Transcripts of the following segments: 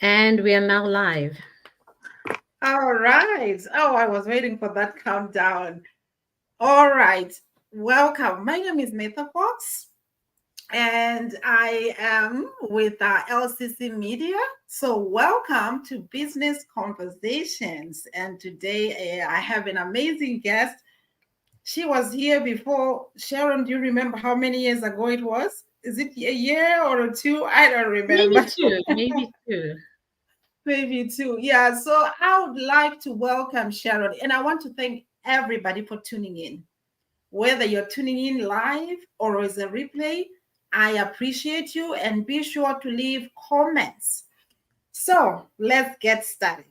And we are now live. All right. Oh, I was waiting for that countdown. All right. Welcome. My name is Metha Fox, and I am with LCC Media. So, welcome to Business Conversations. And today I have an amazing guest. She was here before. Sharon, do you remember how many years ago it was? Is it a year or two? I don't Maybe remember. two, maybe two. Maybe too. Yeah. So I would like to welcome Sharon, and I want to thank everybody for tuning in. Whether you're tuning in live or as a replay, I appreciate you and be sure to leave comments. So let's get started.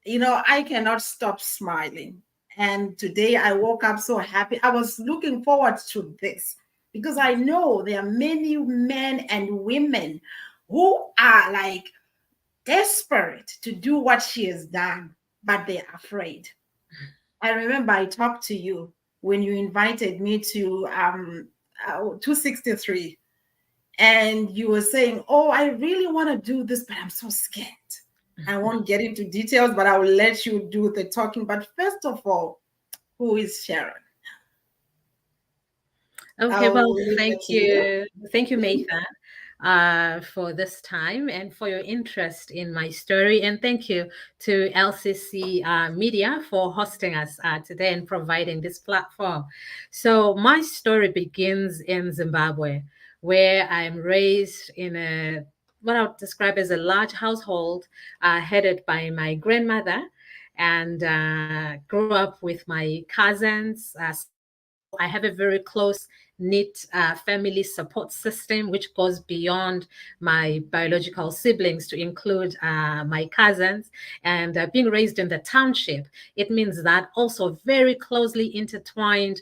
I cannot stop smiling. And today I woke up so happy. I was looking forward to this because I know there are many men and women who are like desperate to do what she has done, but they're afraid. I remember I talked to you when you invited me to 263, and you were saying, "Oh, I really want to do this, but I'm so scared." I won't get into details, but I will let you do the talking. But first of all, who is Sharon? Okay, I'll well, leave it thank to you. you. Thank you, Maytha, for this time and for your interest in my story. And thank you to LCC Media for hosting us today and providing this platform. So, my story begins in Zimbabwe, where I'm raised in what I would describe as a large household headed by my grandmother and grew up with my cousins. So I have a very close knit family support system, which goes beyond my biological siblings to include my cousins. And being raised in the township, it means that also very closely intertwined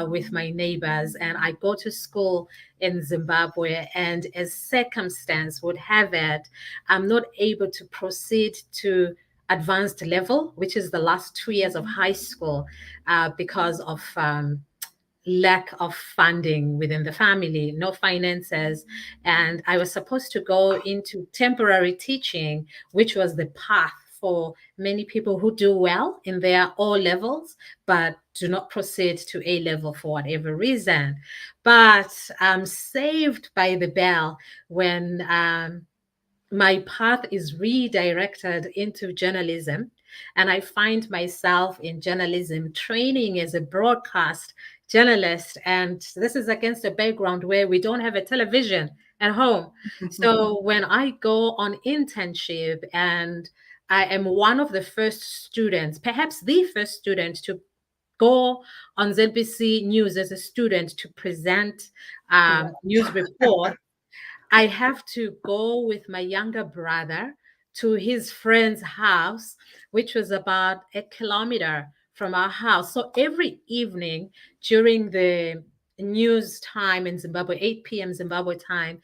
with my neighbors. And I go to school in Zimbabwe, and as circumstance would have it, I'm not able to proceed to advanced level, which is the last 2 years of high school, because of lack of funding within the family, no finances. And I was supposed to go into temporary teaching, which was the path for many people who do well in their O levels, but do not proceed to A level for whatever reason. But I'm saved by the bell when my path is redirected into journalism, and I find myself in journalism training as a broadcast journalist. And this is against a background where we don't have a television at home. So when I go on internship, and I am one of the first students, perhaps the first student, to go on ZBC News as a student to present news report, I have to go with my younger brother to his friend's house, which was about a kilometer from our house. So every evening during the news time in Zimbabwe, 8 p.m. Zimbabwe time,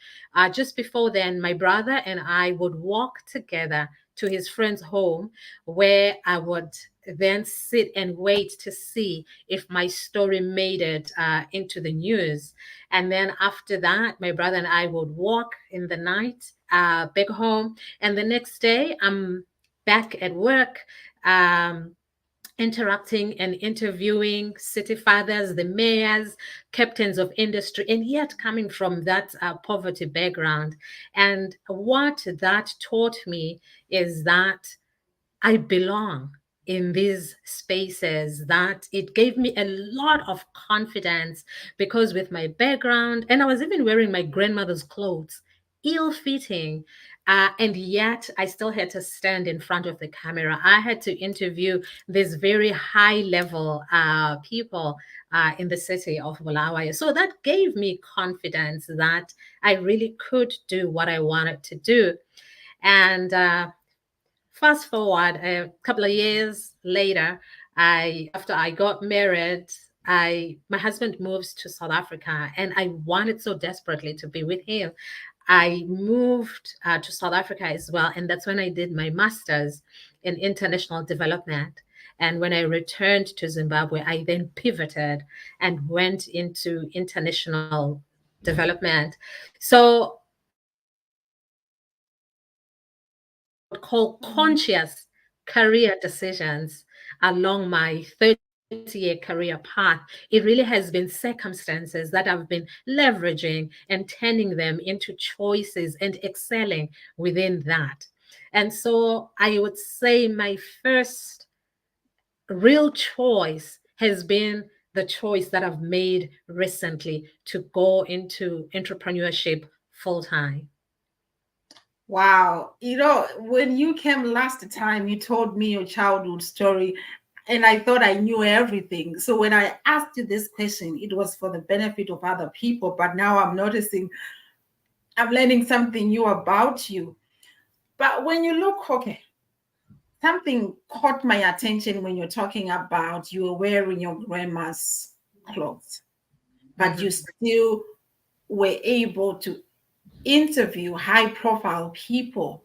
just before then, my brother and I would walk together to his friend's home, where I would then sit and wait to see if my story made it into the news. And then after that, my brother and I would walk in the night back home. And the next day, I'm back at work, um, interacting and interviewing city fathers, the mayors, captains of industry, and yet coming from that poverty background. And what that taught me is that I belong in these spaces, that it gave me a lot of confidence, because with my background, and I was even wearing my grandmother's clothes, ill fitting, and yet I still had to stand in front of the camera. I had to interview these very high level people in the city of Bulawayo. So that gave me confidence that I really could do what I wanted to do. And fast forward a couple of years later, I after I got married, I my husband moves to South Africa, and I wanted so desperately to be with him. I moved to South Africa as well, and that's when I did my master's in international development. And when I returned to Zimbabwe, I then pivoted and went into international development. So call Mhm. conscious career decisions along my 30-year career path, it really has been circumstances that I've been leveraging and turning them into choices and excelling within that. And so I would say my first real choice has been the choice that I've made recently to go into entrepreneurship full time. Wow. When you came last time, you told me your childhood story, and I thought I knew everything. So when I asked you this question, it was for the benefit of other people. But now I'm noticing I'm learning something new about you. But when you look, okay, something caught my attention when you're talking about you were wearing your grandma's clothes, but you Mhm. still were able to interview high profile people,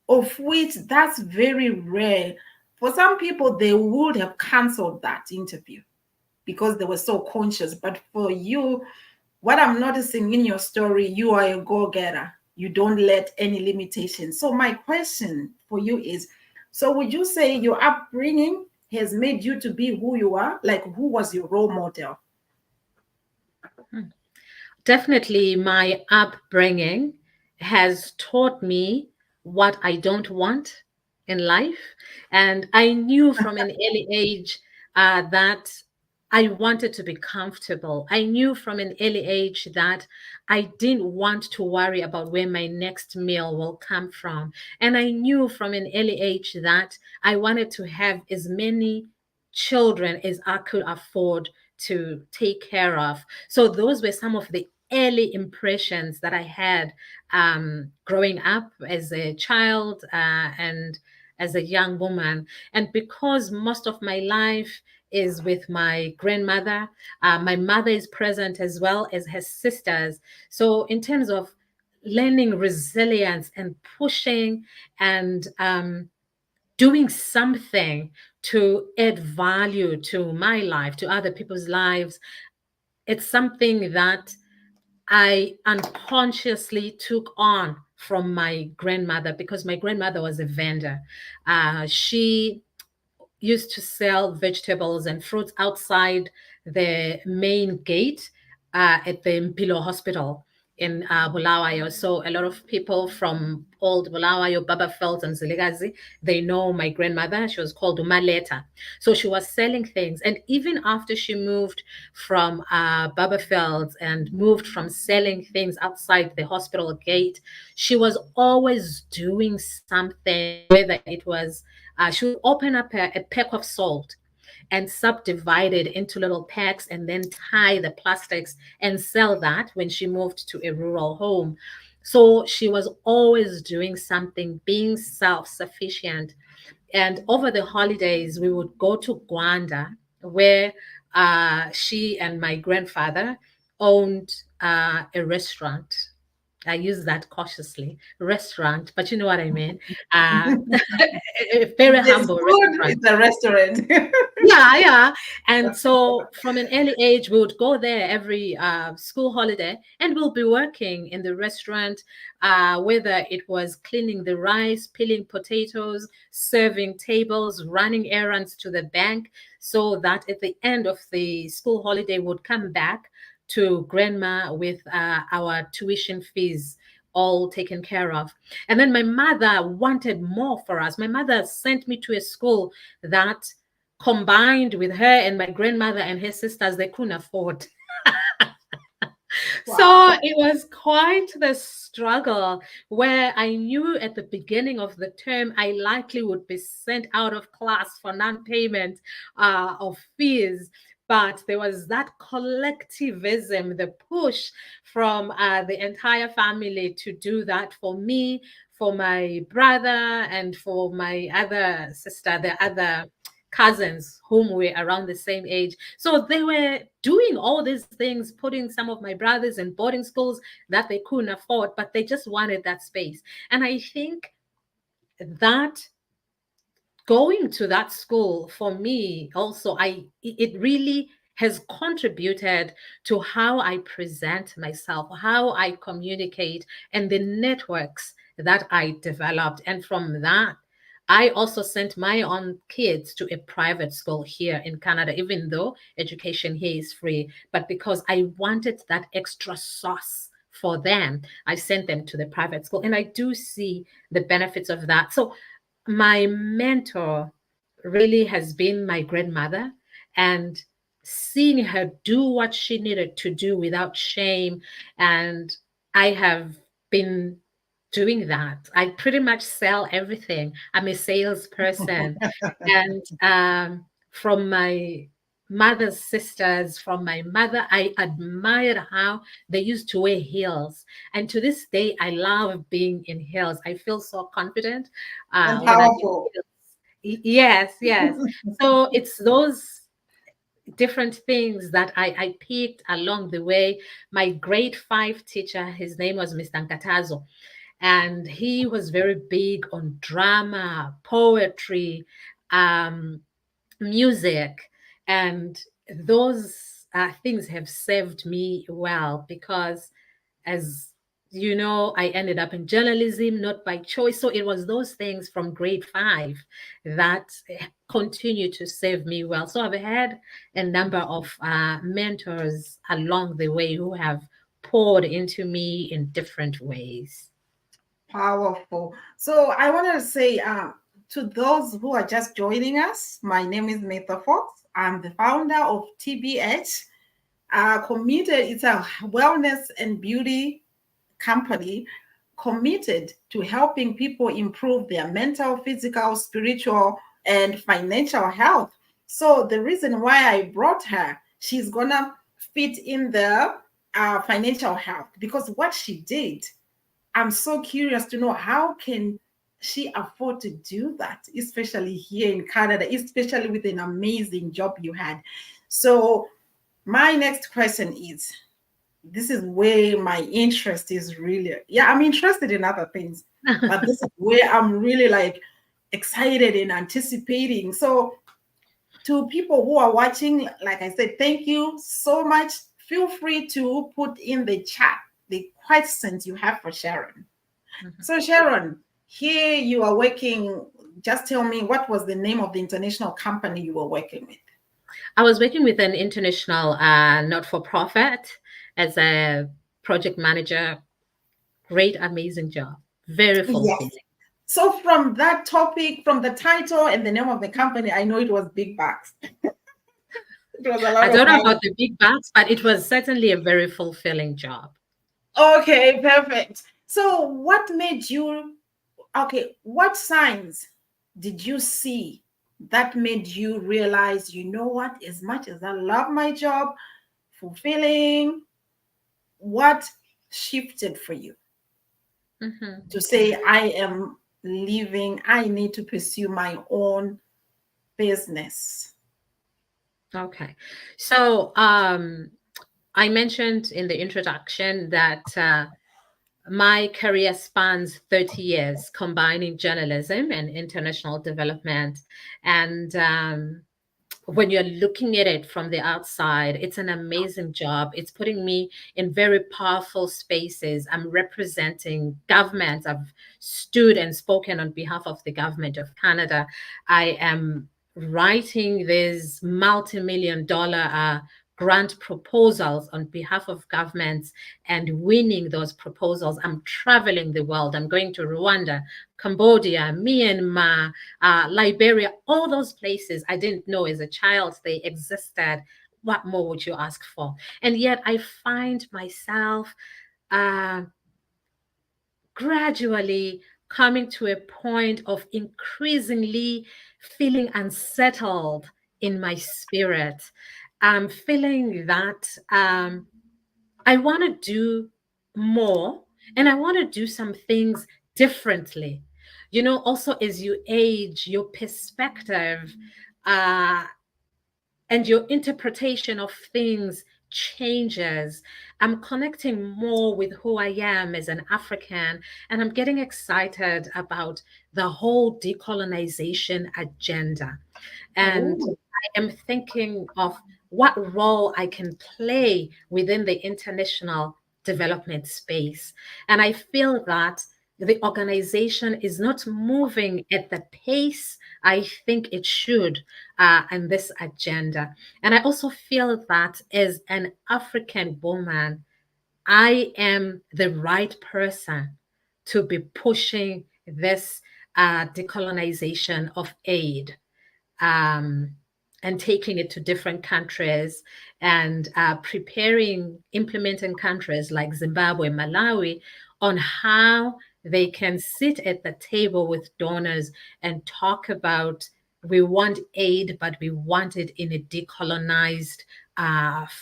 of which that's very rare. For some people, they would have canceled that interview because they were so conscious. But for you, what I'm noticing in your story, you are a go-getter. You don't let any limitations. So my question for you is, so would you say your upbringing has made you to be who you are? Like, who was your role model? Definitely, my upbringing has taught me what I don't want in life. And I knew from an early age that I wanted to be comfortable. I knew from an early age that I didn't want to worry about where my next meal will come from. And I knew from an early age that I wanted to have as many children as I could afford to take care of. So those were some of the early impressions that I had growing up as a child and as a young woman. And because most of my life is with my grandmother, my mother is present as well as her sisters. So in terms of learning resilience and pushing and doing something to add value to my life, to other people's lives, it's something that I unconsciously took on from my grandmother because my grandmother was a vendor. She used to sell vegetables and fruits outside the main gate at the Mpilo Hospital in Bulawayo. So a lot of people from old Bulawayo, Babafelt, and Ziligazi, they know my grandmother. She was called Umaleta. So she was selling things. And even after she moved from Babafelt and moved from selling things outside the hospital gate, she was always doing something, whether it was she would open up a pack of salt and subdivide it into little packs and then tie the plastics and sell that when she moved to a rural home. So she was always doing something, being self sufficient. And over the holidays, we would go to Gwanda, where she and my grandfather owned a restaurant. I use that cautiously, restaurant, but you know what I mean. Uh, a very If there's humble food, restaurant. it's a restaurant. Yeah, yeah. And so from an early age, we would go there every school holiday and we'll be working in the restaurant, whether it was cleaning the rice, peeling potatoes, serving tables, running errands to the bank, so that at the end of the school holiday, would come back to grandma with our tuition fees all taken care of. And then my mother wanted more for us. My mother sent me to a school that combined with her and my grandmother and her sisters, they couldn't afford. So Wow. it was quite the struggle where I knew at the beginning of the term I likely would be sent out of class for non payment of fees. But there was that collectivism, the push from the entire family to do that for me, for my brother, and for my other sister, the other cousins whom were around the same age. So they were doing all these things, putting some of my brothers in boarding schools that they couldn't afford, but they just wanted that space. And I think that going to that school for me also, it really has contributed to how I present myself, how I communicate, and the networks that I developed. And from that, I also sent my own kids to a private school here in Canada, even though education here is free. But because I wanted that extra sauce for them, I sent them to the private school. And I do see the benefits of that. So my mentor really has been my grandmother, and seeing her do what she needed to do without shame. And I have been doing that. I pretty much sell everything. I'm a salesperson. And from my mother's sisters, from my mother, I admired how they used to wear heels. And to this day, I love being in heels. I feel so confident And when I'm in powerful. heels. Yes, yes. So it's those different things that I picked along the way. My grade 5 teacher, his name was Mr. Nkatazo, and he was very big on drama, poetry, um, music, and those things have served me well because, as you know, I ended up in journalism, not by choice. So it was those things from grade 5 that continue to serve me well. So I've had a number of mentors along the way who have poured into me in different ways. Powerful. So I wanted to say to those who are just joining us, my name is Matha Fox. I'm the founder of TBH. Committed, it's a wellness and beauty company committed to helping people improve their mental, physical, spiritual, and financial health. So the reason why I brought her, she's gonna fit in the financial health because what she did, I'm so curious to know how can she afford to do that, especially here in Canada, especially with an amazing job you had. So my next question is, this is where my interest is really, yeah, I'm interested in other things, but this is where I'm really like excited and anticipating. So to people who are watching, like I said, thank you so much. Feel free to put in the chat the questions you have for Sharon. Mhm. So Sharon, here you are working, just tell me what was the name of the international company you were working with? I was working with an international not for profit as a project manager. Great, amazing job. Very Yes. fulfilling. So from that topic, from the title and the name of the company, I know it was big bucks. It was a I lot of don't know money. about the big bucks, but it was certainly a very fulfilling job. Okay, perfect. So what made you, okay, what signs did you see that made you realize, you know what, as much as I love my job, fulfilling, what shifted for you Mhm. to say, I am leaving, I need to pursue my own business? Okay. So I mentioned in the introduction that my career spans 30 years, combining journalism and international development. And when you're looking at it from the outside, it's an amazing job. It's putting me in very powerful spaces. I'm representing governments. I've stood and spoken on behalf of the government of Canada. I am writing these multi-million dollar grant proposals on behalf of governments and winning those proposals. I'm traveling the world. I'm going to Rwanda, Cambodia, Myanmar, Liberia, all those places I didn't know as a child they existed. What more would you ask for? And yet I find myself uh, gradually coming to a point of increasingly feeling unsettled in my spirit. I'm feeling that I want to do more and I want to do some things differently. You know, also as you age, your perspective uh, and your interpretation of things changes. I'm connecting more with who I am as an African, and I'm getting excited about the whole decolonization agenda. And Oh, I am thinking of what role I can play within the international development space. And I feel that the organization is not moving at the pace I think it should on this agenda. And I also feel that as an African woman, I am the right person to be pushing this decolonization of aid, um, and taking it to different countries and implementing countries like Zimbabwe, Malawi on how they can sit at the table with donors and talk about we want aid, but we want it in a decolonized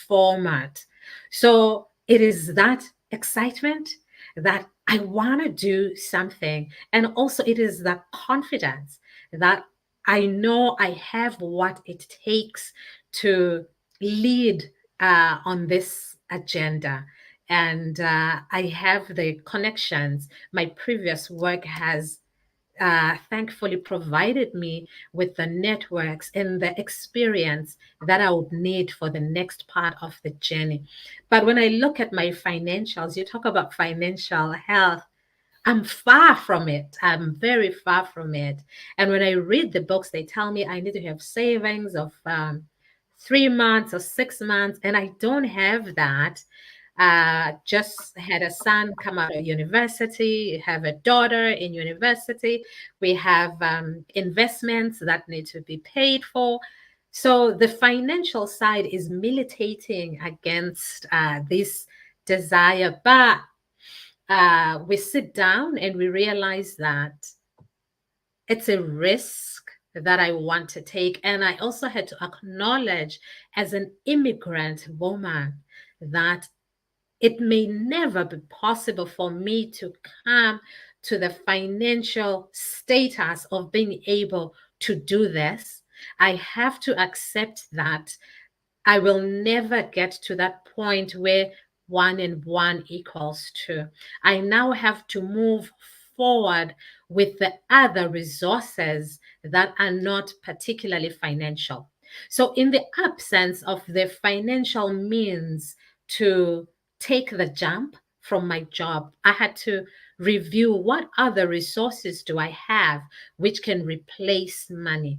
format. So it is that excitement that I want to do something. And also, it is that confidence that I know I have what it takes to lead on this agenda. And I have the connections. My previous work has thankfully provided me with the networks and the experience that I would need for the next part of the journey. But when I look at my financials, you talk about financial health. I'm far from it. I'm very far from it. And when I read the books, they tell me I need to have savings of 3 months or 6 months, and I don't have that. Just had a son come out of university, have a daughter in university. We have investments that need to be paid for. So the financial side is militating against this desire. But we sit down and we realize that it's a risk that I want to take. And I also had to acknowledge, as an immigrant woman, that it may never be possible for me to come to the financial status of being able to do this. I have to accept that I will never get to that point where 1 and 1 equals 2. I now have to move forward with the other resources that are not particularly financial. So, in the absence of the financial means to take the jump from my job, I had to review what other resources do I have which can replace money.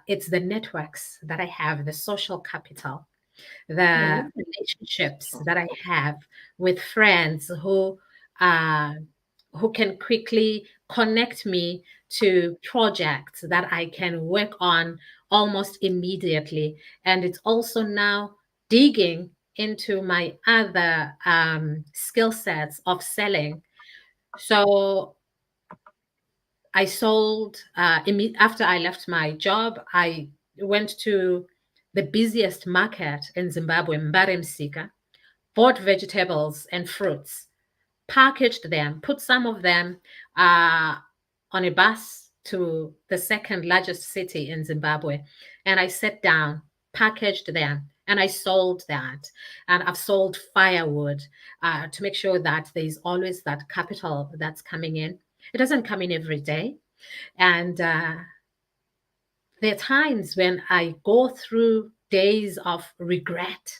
It's the networks that I have, the social capital, the relationships that I have with friends uh, who can quickly connect me to projects that I can work on almost immediately. And it's also now digging into my other skill sets of selling. So I sold after I left my job. I went to the busiest market in Zimbabwe, Mbaremsika, bought vegetables and fruits, packaged them, put some of them uh, on a bus to the second largest city in Zimbabwe. And I sat down, packaged them, and I sold that. And I've sold firewood to make sure that there's always that capital that's coming in. It doesn't come in every day. And there are times when I go through days of regret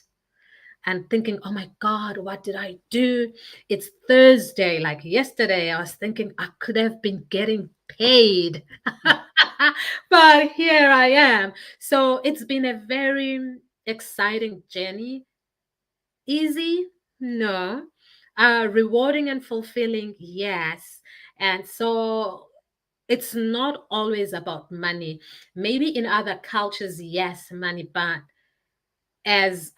and thinking, oh my God, what did I do? It's Thursday. Like yesterday, I was thinking I could have been getting paid. But here I am. So it's been a very exciting journey. Easy? No. Rewarding and fulfilling? Yes. And so it's not always about money. Maybe in other cultures, yes, money, but as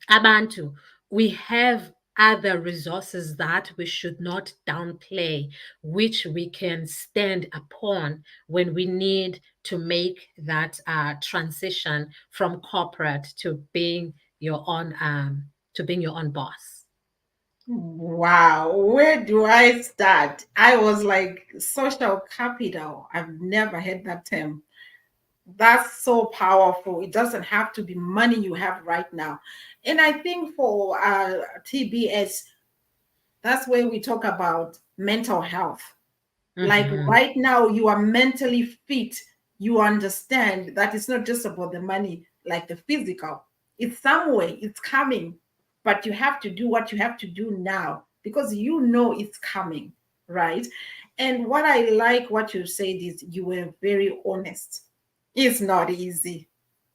Abantu, we have other resources that we should not downplay, which we can stand upon when we need to make that transition from corporate to being your own boss. Wow, where do I start? I was like, social capital. I've never heard that term. That's so powerful. It doesn't have to be money you have right now. And I think for TBS, that's where we talk about mental health. Like Mhm. right now, you are mentally fit. You understand that it's not just about the money, like the physical. It's somewhere, it's coming, but you have to do what you have to do now because you know it's coming, right? And what I like what you said is you were very honest. It's not easy.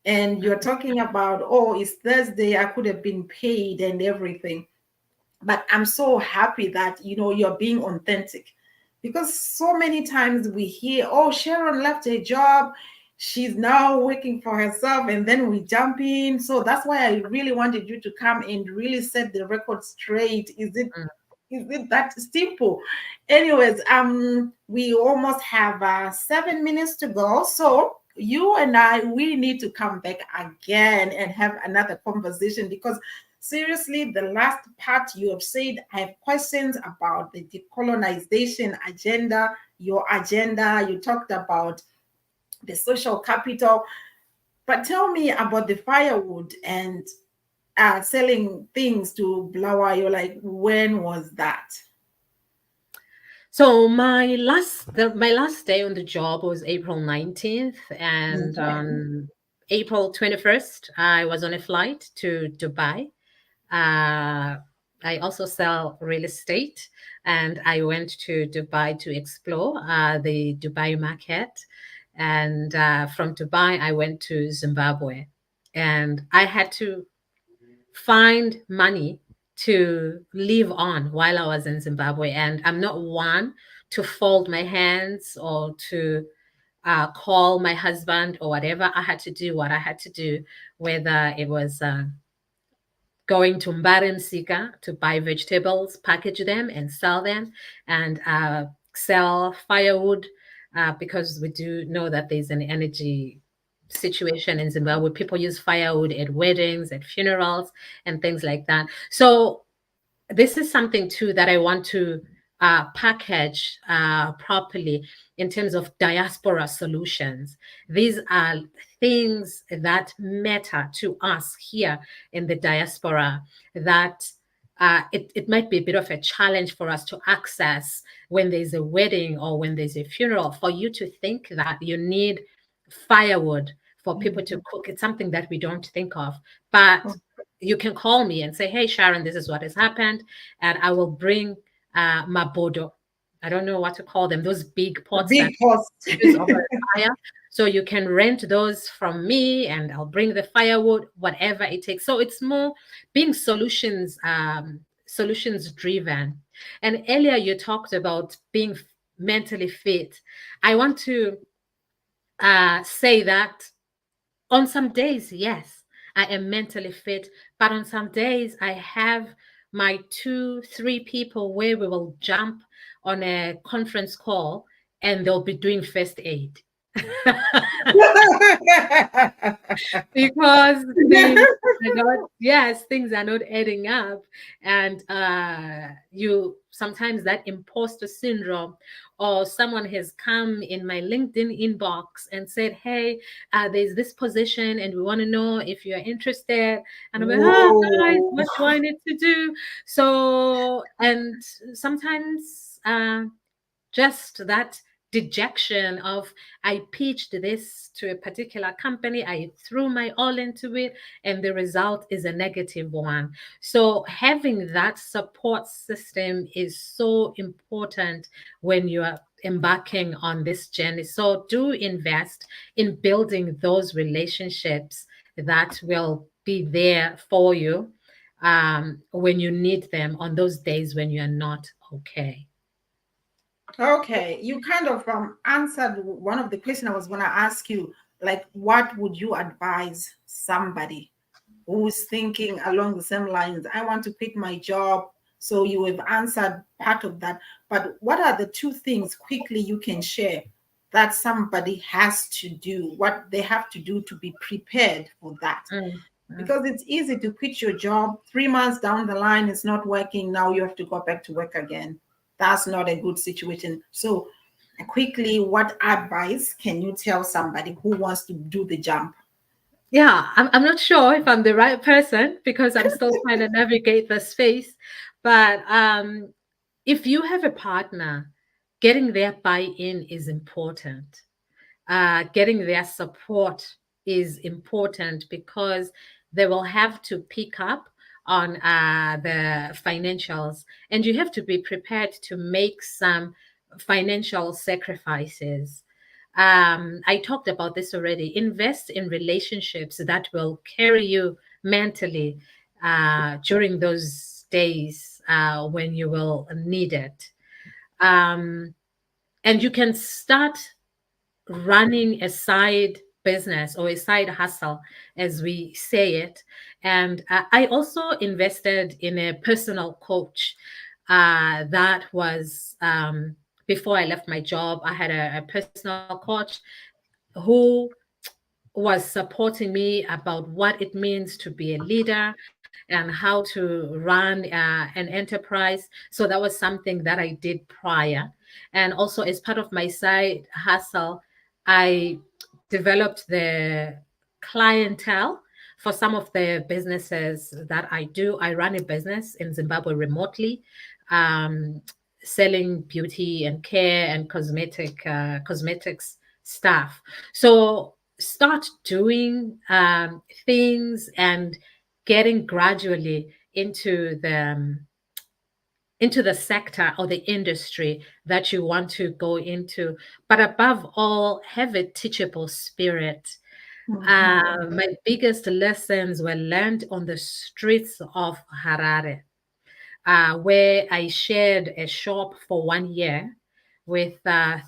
And you're talking about, oh, it's Thursday, I could have been paid and everything. But I'm so happy that you're being authentic, because so many times we hear, oh, Sharon left a job, she's now working for herself, and then we jump in. So that's why I really wanted you to come and really set the record straight. Is it that simple? Anyways, we almost have 7 minutes to go, so you and I, we need to come back again and have another conversation, because seriously, the last part you have said, I have questions about the decolonization agenda, your agenda. You talked about the social capital, but tell me about the firewood and selling things to Blawa. You're like, when was that? So my last day on the job was April 19th, and Okay. on April 21st, I was on a flight to Dubai. Uh, I also sell real estate, and I went to Dubai to explore the Dubai market. And from Dubai, I went to Zimbabwe, and I had to find money to live on while I was in Zimbabwe. And I'm not one to fold my hands or to call my husband or whatever. I had to do what I had to do, whether it was going to Mbari Msika to buy vegetables, package them, and sell them, and sell firewood, because we do know that there's an energy situation in Zimbabwe. People use firewood at weddings, at funerals, and things like that. So this is something too that I want to package properly in terms of diaspora solutions. These are things that matter to us here in the diaspora, that it might be a bit of a challenge for us to access when there's a wedding or when there's a funeral. For you to think that you need firewood for people to Mhm. cook, it's something that we don't think of. But you can call me and say, hey, Sharon, this is what has happened. And I will bring mabodo. I don't know what to call them, those big The pots that big cost. use over a fire. So you can rent those from me, and I'll bring the firewood, whatever it takes. So it's more being solutions driven. And earlier you talked about being mentally fit. I want to say that on some days, yes, I am mentally fit, but on some days, I have my two, three people where we will jump on a conference call and they'll be doing first aid. Because things are not adding up. And you sometimes that imposter syndrome, or someone has come in my LinkedIn inbox and said, hey, there's this position and we want to know if you're interested. And I'm like, oh, guys, Whoa. what do I need to do? So, and sometimes just that dejection of, I pitched this to a particular company, I threw my all into it, and the result is a negative one. So having that support system is so important when you are embarking on this journey. So do invest in building those relationships that will be there for you when you need them on those days when you're not okay. Okay, you kind of answered one of the questions I was going to ask you. Like, what would you advise somebody who's thinking along the same lines? I want to quit my job. So you have answered part of that. But what are the two things quickly you can share that somebody has to do, what they have to do to be prepared for that? Mm, mm. Because it's easy to quit your job 3 months down the line, it's not working, now you have to go back to work again. That's not a good situation. So quickly, what advice can you tell somebody who wants to do the jump? Yeah, I'm not sure if I'm the right person because I'm still trying to navigate the space. But if you have a partner, getting their buy-in is important. Getting their support is important because they will have to pick up on the financials, and you have to be prepared to make some financial sacrifices. I talked about this already. Invest in relationships that will carry you mentally during those days when you will need it. Um, and you can start running a side business or a side hustle, as we say it. And I also invested in a personal coach that was before I left my job. I had a personal coach who was supporting me about what it means to be a leader and how to run an enterprise. So that was something that I did prior. And also, as part of my side hustle, I developed the clientele for some of the businesses that I do. I run a business in Zimbabwe remotely, um, selling beauty and care and cosmetics stuff. So start doing things and getting gradually into the sector or the industry that you want to go into. But above all, have a teachable spirit. My biggest lessons were learned on the streets of Harare, where I shared a shop for 1 year with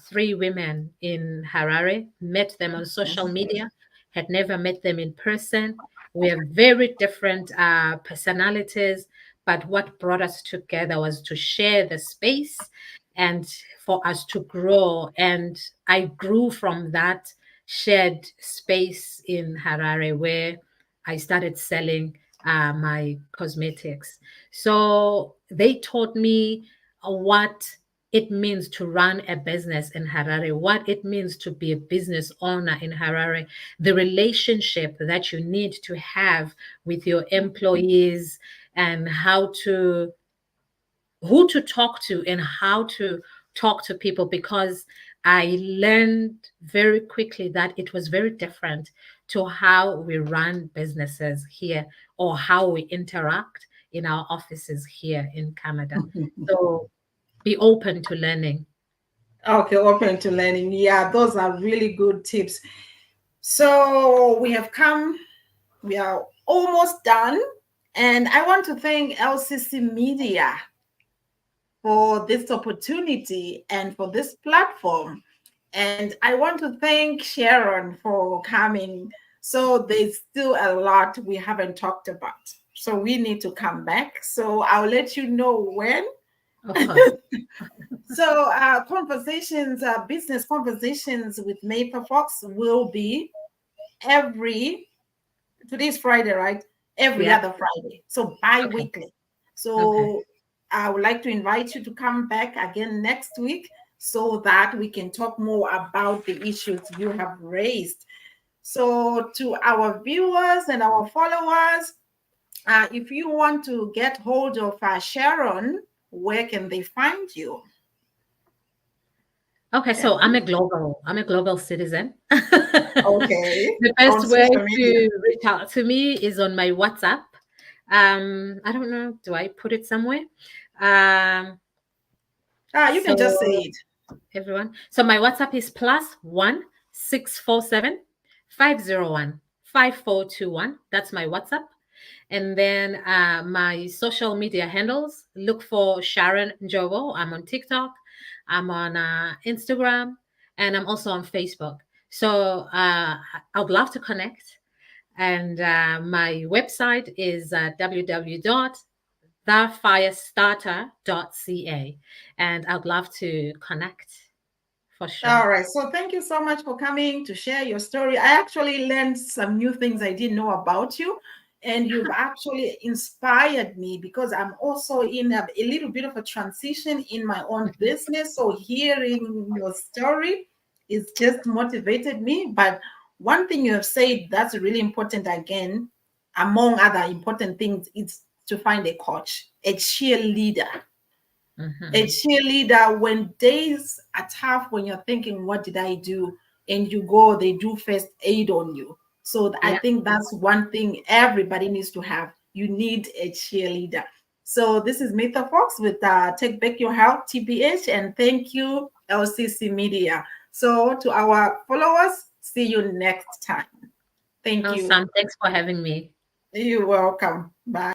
three women in Harare, met them on social media, had never met them in person. We have very different personalities, but what brought us together was to share the space and for us to grow. And I grew from that shared space in Harare where I started selling my cosmetics. So they taught me what it means to run a business in Harare, what it means to be a business owner in Harare, the relationship that you need to have with your employees, and who to talk to and how to talk to people, because I learned very quickly that it was very different to how we run businesses here or how we interact in our offices here in Canada. So be open to learning. Okay, open to learning. Yeah, those are really good tips. So we are almost done. And I want to thank LCC Media for this opportunity and for this platform. And I want to thank Sharon for coming. So there's still a lot we haven't talked about. So we need to come back. So I'll let you know when. Of course. So business conversations with Maple Fox will be every, today's Friday, right? Every Yeah. other Friday. So Okay. bi-weekly. Okay. So I would like to invite you to come back again next week so that we can talk more about the issues you have raised. So to our viewers and our followers, if you want to get hold of Sharon, where can they find you? Okay, so I'm a global citizen. Okay, The best on way social media. to reach out to me is on my WhatsApp. I don't know, do I put it somewhere? Um, You can just say so it. everyone, so my WhatsApp is +1 647 501 5421. That's my WhatsApp. And then my social media handles, look for Sharon Njobo. I'm on TikTok, I'm on Instagram, and I'm also on Facebook. So I'd love to connect. And my website is www.thefirestarter.ca. And I'd love to connect for sure. All right. So thank you so much for coming to share your story. I actually learned some new things I didn't know about you. And you've actually inspired me because I'm also in a little bit of a transition in my own business. So hearing your story is just motivated me. But one thing you have said that's really important again, among other important things, is to find a coach, a cheerleader. A Mhm. cheerleader when days are tough, when you're thinking, what did I do? And you go, they do first aid on you. So I Yeah. think that's one thing everybody needs to have, you need a cheerleader. So this is Meta Fox with Take Back Your Health, TBH, and thank you, LCC Media. So to our followers, see you next time. Thank you. Awesome. Thanks for having me. You're welcome. Bye.